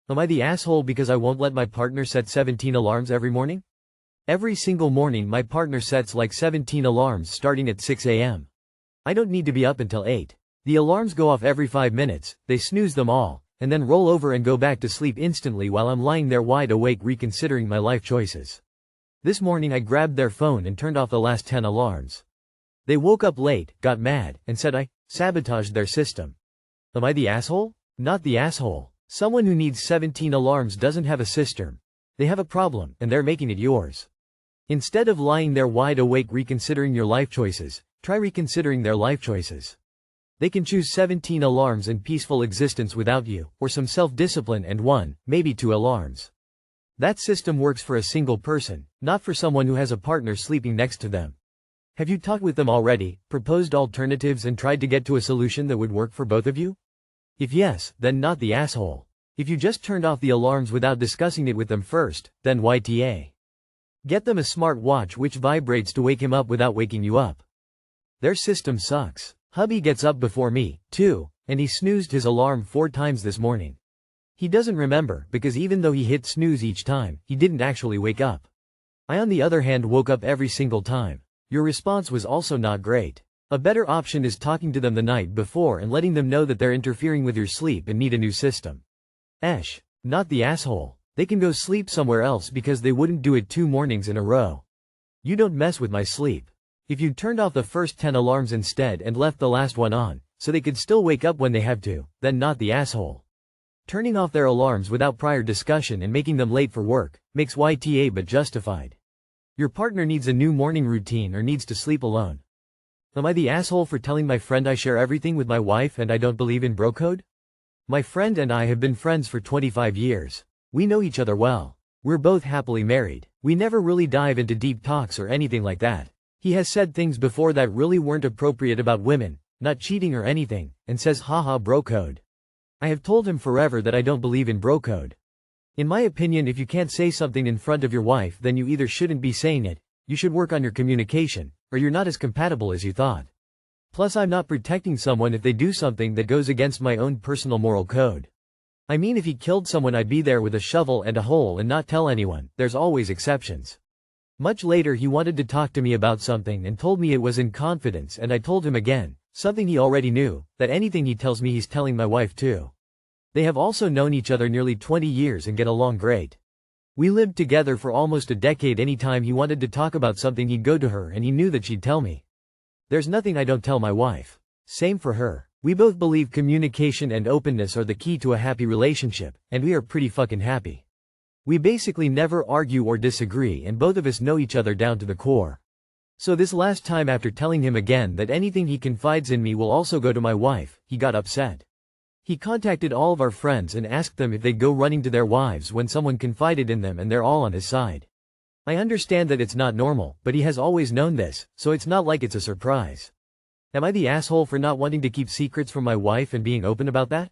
Am I the asshole because I won't let my partner set 17 alarms every morning? Every single morning my partner sets like 17 alarms starting at 6 a.m. I don't need to be up until 8. The alarms go off every 5 minutes, they snooze them all, and then roll over and go back to sleep instantly while I'm lying there wide awake reconsidering my life choices. This morning I grabbed their phone and turned off the last 10 alarms. They woke up late, got mad, and said I sabotaged their system. Am I the asshole? Not the asshole. Someone who needs 17 alarms doesn't have a system. They have a problem, and they're making it yours. Instead of lying there wide awake reconsidering your life choices, try reconsidering their life choices. They can choose 17 alarms and peaceful existence without you, or some self-discipline and 1, maybe 2 alarms. That system works for a single person, not for someone who has a partner sleeping next to them. Have you talked with them already, proposed alternatives and tried to get to a solution that would work for both of you? If yes, then not the asshole. If you just turned off the alarms without discussing it with them first, then YTA. Get them a smart watch which vibrates to wake him up without waking you up. Their system sucks. Hubby gets up before me, too, and he snoozed his alarm 4 times this morning. He doesn't remember because even though he hit snooze each time, he didn't actually wake up. I on the other hand woke up every single time. Your response was also not great. A better option is talking to them the night before and letting them know that they're interfering with your sleep and need a new system. Not the asshole. They can go sleep somewhere else because they wouldn't do it 2 mornings in a row. You don't mess with my sleep. If you'd turned off the first 10 alarms instead and left the last one on, so they could still wake up when they have to, then not the asshole. Turning off their alarms without prior discussion and making them late for work, makes YTA but justified. Your partner needs a new morning routine or needs to sleep alone. Am I the asshole for telling my friend I share everything with my wife and I don't believe in bro code? My friend and I have been friends for 25 years. We know each other well. We're both happily married. We never really dive into deep talks or anything like that. He has said things before that really weren't appropriate about women, not cheating or anything, and says haha bro code. I have told him forever that I don't believe in bro code. In my opinion, if you can't say something in front of your wife, then you either shouldn't be saying it, you should work on your communication, or you're not as compatible as you thought. Plus I'm not protecting someone if they do something that goes against my own personal moral code. I mean if he killed someone I'd be there with a shovel and a hole and not tell anyone, there's always exceptions. Much later he wanted to talk to me about something and told me it was in confidence and I told him again, something he already knew, that anything he tells me he's telling my wife too. They have also known each other nearly 20 years and get along great. We lived together for almost a decade. Anytime he wanted to talk about something he'd go to her and he knew that she'd tell me. There's nothing I don't tell my wife. Same for her. We both believe communication and openness are the key to a happy relationship, and we are pretty fucking happy. We basically never argue or disagree and both of us know each other down to the core. So this last time after telling him again that anything he confides in me will also go to my wife, he got upset. He contacted all of our friends and asked them if they'd go running to their wives when someone confided in them and they're all on his side. I understand that it's not normal, but he has always known this, so it's not like it's a surprise. Am I the asshole for not wanting to keep secrets from my wife and being open about that?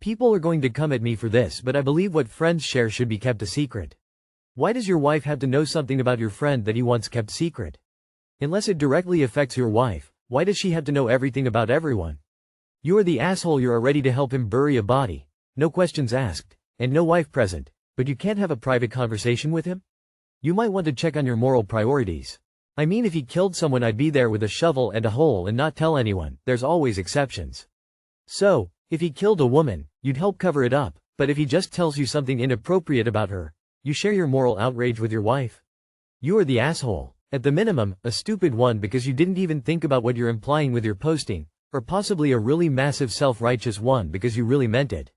People are going to come at me for this, but I believe what friends share should be kept a secret. Why does your wife have to know something about your friend that he once kept secret? Unless it directly affects your wife, why does she have to know everything about everyone? You are the asshole. You're ready to help him bury a body, no questions asked, and no wife present, but you can't have a private conversation with him? You might want to check on your moral priorities. I mean if he killed someone I'd be there with a shovel and a hole and not tell anyone, there's always exceptions. So, if he killed a woman, you'd help cover it up, but if he just tells you something inappropriate about her, you share your moral outrage with your wife? You are the asshole. At the minimum, a stupid one because you didn't even think about what you're implying with your posting, or possibly a really massive self-righteous one because you really meant it.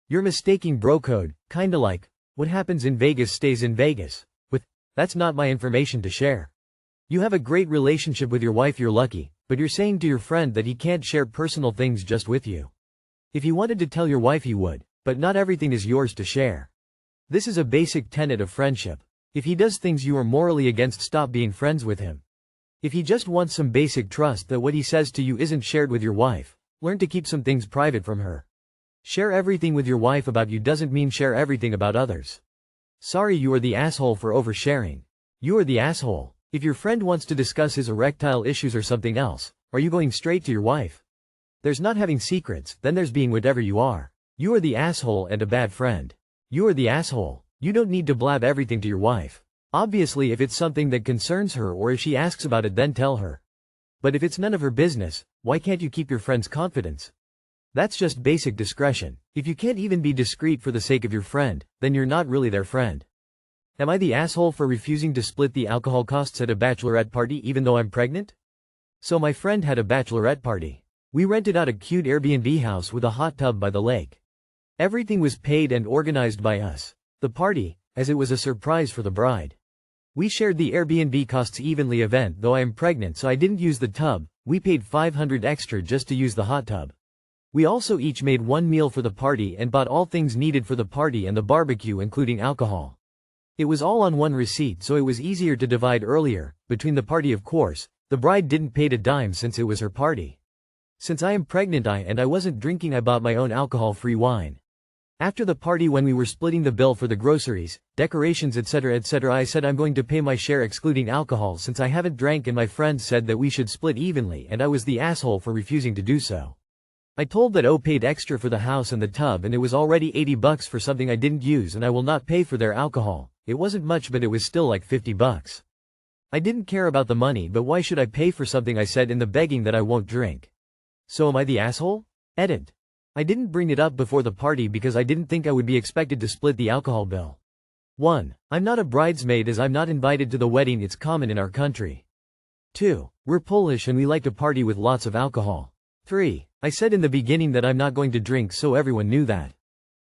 You're mistaking bro code, kinda like, what happens in Vegas stays in Vegas, with, that's not my information to share. You have a great relationship with your wife, you're lucky, but you're saying to your friend that he can't share personal things just with you. If he wanted to tell your wife he would, but not everything is yours to share. This is a basic tenet of friendship. If he does things you are morally against, stop being friends with him. If he just wants some basic trust that what he says to you isn't shared with your wife, learn to keep some things private from her. Share everything with your wife about you doesn't mean share everything about others. Sorry, you are the asshole for oversharing. You are the asshole. If your friend wants to discuss his erectile issues or something else, are you going straight to your wife? There's not having secrets, then there's being whatever you are. You are the asshole and a bad friend. You are the asshole. You don't need to blab everything to your wife. Obviously, if it's something that concerns her or if she asks about it, then tell her. But if it's none of her business, why can't you keep your friend's confidence? That's just basic discretion. If you can't even be discreet for the sake of your friend, then you're not really their friend. Am I the asshole for refusing to split the alcohol costs at a bachelorette party even though I'm pregnant? So my friend had a bachelorette party. We rented out a cute Airbnb house with a hot tub by the lake. Everything was paid and organized by us. The party, as it was a surprise for the bride. We shared the Airbnb costs evenly event, though I am pregnant so I didn't use the tub. We paid $500 extra just to use the hot tub. We also each made one meal for the party and bought all things needed for the party and the barbecue including alcohol. It was all on one receipt so it was easier to divide earlier, between the party of course. The bride didn't pay a dime since it was her party. Since I am pregnant I wasn't drinking, I bought my own alcohol-free wine. After the party when we were splitting the bill for the groceries, decorations etc, I said I'm going to pay my share excluding alcohol since I haven't drank and my friend said that we should split evenly and I was the asshole for refusing to do so. I told that O paid extra for the house and the tub and it was already $80 for something I didn't use and I will not pay for their alcohol. It wasn't much but it was still like $50. I didn't care about the money but why should I pay for something I said in the begging that I won't drink? So am I the asshole? Edit. I didn't bring it up before the party because I didn't think I would be expected to split the alcohol bill. 1. I'm not a bridesmaid as I'm not invited to the wedding, it's common in our country. 2. We're Polish and we like to party with lots of alcohol. 3. I said in the beginning that I'm not going to drink so everyone knew that.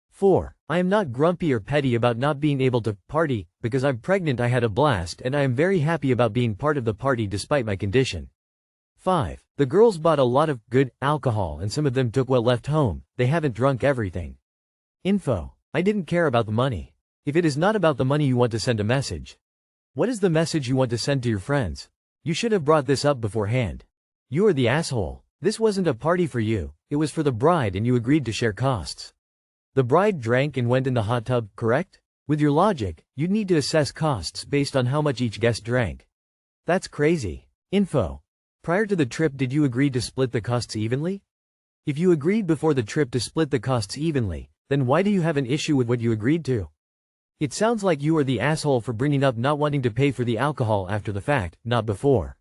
4. I am not grumpy or petty about not being able to party, because I'm pregnant. I had a blast and I am very happy about being part of the party despite my condition. 5. The girls bought a lot of good alcohol and some of them took what left home, they haven't drunk everything. Info. I didn't care about the money. If it is not about the money you want to send a message. What is the message you want to send to your friends? You should have brought this up beforehand. You are the asshole. This wasn't a party for you, it was for the bride and you agreed to share costs. The bride drank and went in the hot tub, correct? With your logic, you'd need to assess costs based on how much each guest drank. That's crazy. Info. Prior to the trip did you agree to split the costs evenly? If you agreed before the trip to split the costs evenly, then why do you have an issue with what you agreed to? It sounds like you are the asshole for bringing up not wanting to pay for the alcohol after the fact, not before.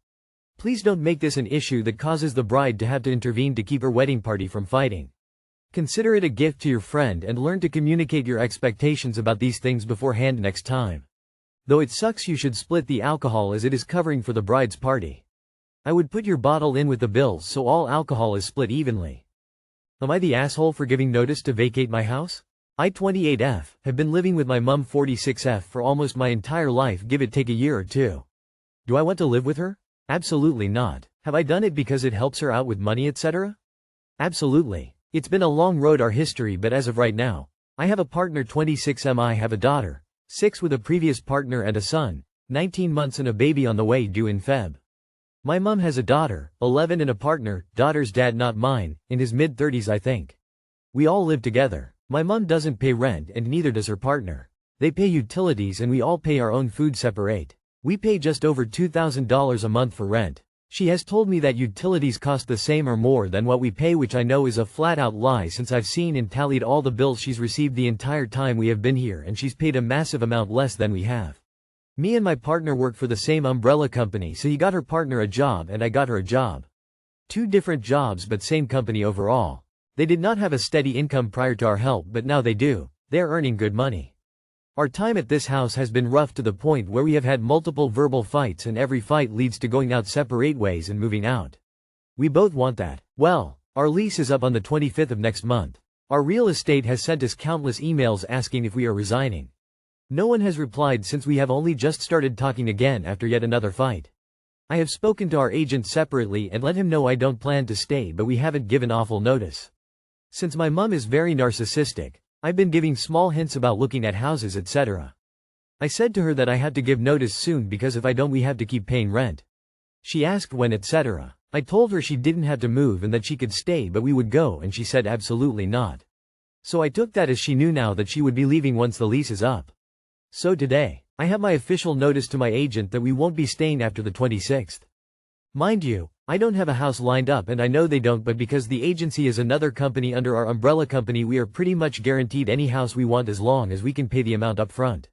Please don't make this an issue that causes the bride to have to intervene to keep her wedding party from fighting. Consider it a gift to your friend and learn to communicate your expectations about these things beforehand next time. Though it sucks you should split the alcohol as it is covering for the bride's party. I would put your bottle in with the bills so all alcohol is split evenly. Am I the asshole for giving notice to vacate my house? I 28F, have been living with my mum 46F for almost my entire life, give it take a year or two. Do I want to live with her? Absolutely not. Have I done it because it helps her out with money etc? Absolutely. It's been a long road our history but as of right now, I have a partner 26M, I have a daughter, 6 with a previous partner and a son, 19 months and a baby on the way due in Feb. My mum has a daughter, 11 and a partner, daughter's dad not mine, in his mid-30s I think. We all live together. My mum doesn't pay rent and neither does her partner. They pay utilities and we all pay our own food separate. We pay just over $2,000 a month for rent. She has told me that utilities cost the same or more than what we pay, which I know is a flat-out lie since I've seen and tallied all the bills she's received the entire time we have been here and she's paid a massive amount less than we have. Me and my partner work for the same umbrella company, so he got her partner a job and I got her a job. 2 different jobs but same company overall. They did not have a steady income prior to our help but now they do. They're earning good money. Our time at this house has been rough to the point where we have had multiple verbal fights and every fight leads to going out separate ways and moving out. We both want that. Well, our lease is up on the 25th of next month. Our real estate has sent us countless emails asking if we are resigning. No one has replied since we have only just started talking again after yet another fight. I have spoken to our agent separately and let him know I don't plan to stay but we haven't given awful notice. Since my mum is very narcissistic, I've been giving small hints about looking at houses etc. I said to her that I had to give notice soon because if I don't we have to keep paying rent. She asked when etc. I told her she didn't have to move and that she could stay but we would go and she said absolutely not. So I took that as she knew now that she would be leaving once the lease is up. So today, I have my official notice to my agent that we won't be staying after the 26th. Mind you, I don't have a house lined up and I know they don't, but because the agency is another company under our umbrella company, we are pretty much guaranteed any house we want as long as we can pay the amount up front.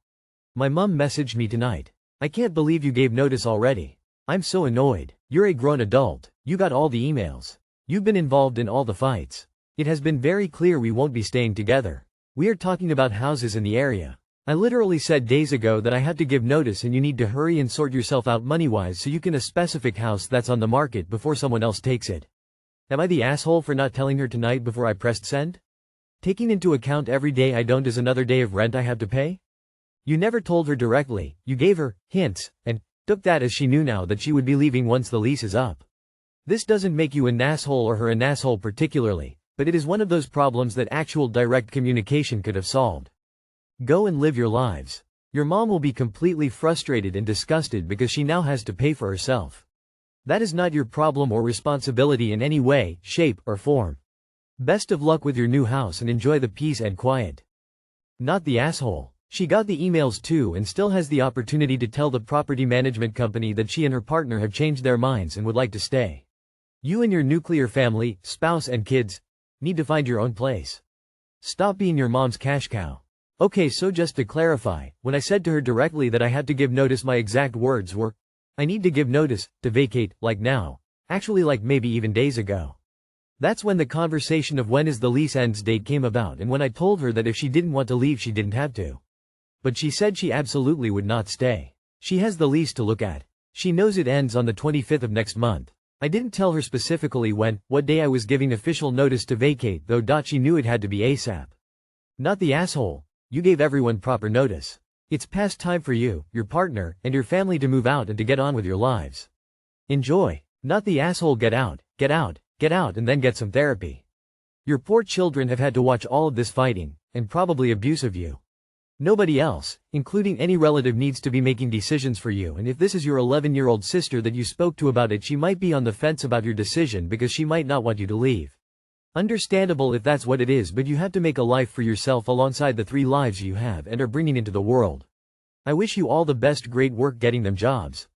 My mum messaged me tonight. I can't believe you gave notice already. I'm so annoyed. You're a grown adult. You got all the emails. You've been involved in all the fights. It has been very clear we won't be staying together. We are talking about houses in the area. I literally said days ago that I had to give notice and you need to hurry and sort yourself out money-wise so you can a specific house that's on the market before someone else takes it. Am I the asshole for not telling her tonight before I pressed send? Taking into account every day I don't is another day of rent I have to pay? You never told her directly, you gave her hints, and took that as she knew now that she would be leaving once the lease is up. This doesn't make you an asshole or her an asshole particularly, but it is one of those problems that actual direct communication could have solved. Go and live your lives. Your mom will be completely frustrated and disgusted because she now has to pay for herself. That is not your problem or responsibility in any way, shape, or form. Best of luck with your new house and enjoy the peace and quiet. Not the asshole. She got the emails too and still has the opportunity to tell the property management company that she and her partner have changed their minds and would like to stay. You and your nuclear family, spouse and kids, need to find your own place. Stop being your mom's cash cow. Okay, so just to clarify, when I said to her directly that I had to give notice, my exact words were, I need to give notice, to vacate, like now. Actually, like maybe even days ago. That's when the conversation of when is the lease ends date came about, and when I told her that if she didn't want to leave she didn't have to. But she said she absolutely would not stay. She has the lease to look at. She knows it ends on the 25th of next month. I didn't tell her specifically what day I was giving official notice to vacate though. She knew it had to be ASAP. Not the asshole. You gave everyone proper notice. It's past time for you, your partner, and your family to move out and to get on with your lives. Enjoy. Not the asshole. Get out, get out, get out and then get some therapy. Your poor children have had to watch all of this fighting, and probably abuse of you. Nobody else, including any relative, needs to be making decisions for you, and if this is your 11-year-old sister that you spoke to about it, she might be on the fence about your decision because she might not want you to leave. Understandable if that's what it is, but you have to make a life for yourself alongside the 3 lives you have and are bringing into the world. I wish you all the best. Great work getting them jobs.